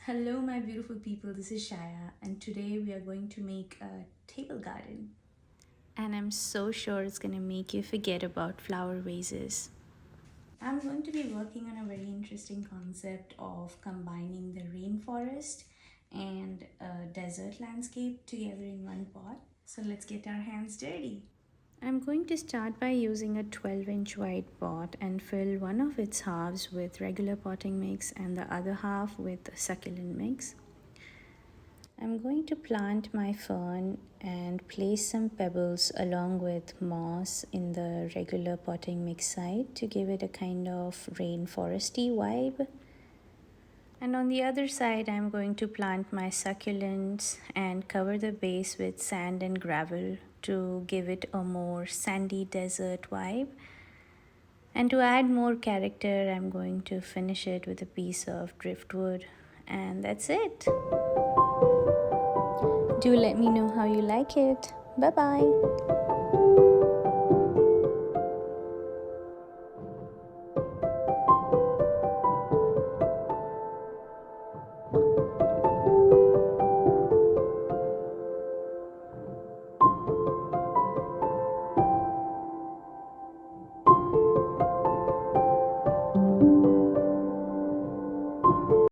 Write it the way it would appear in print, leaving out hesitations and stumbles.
Hello, my beautiful people. This is Shaya, and today we are going to make a table garden. And I'm so sure it's gonna make you forget about flower vases. I'm going to be working on a very interesting concept of combining the rainforest and a desert landscape together in one pot. So let's get our hands dirty. I'm going to start by using a 12-inch wide pot and fill one of its halves with regular potting mix and the other half with succulent mix. I'm going to plant my fern and place some pebbles along with moss in the regular potting mix side to give it a kind of rainforesty vibe. And on the other side, I'm going to plant my succulents and cover the base with sand and gravel to give it a more sandy desert vibe. And to add more character, I'm going to finish it with a piece of driftwood. And that's it. Do let me know how you like it. Bye bye.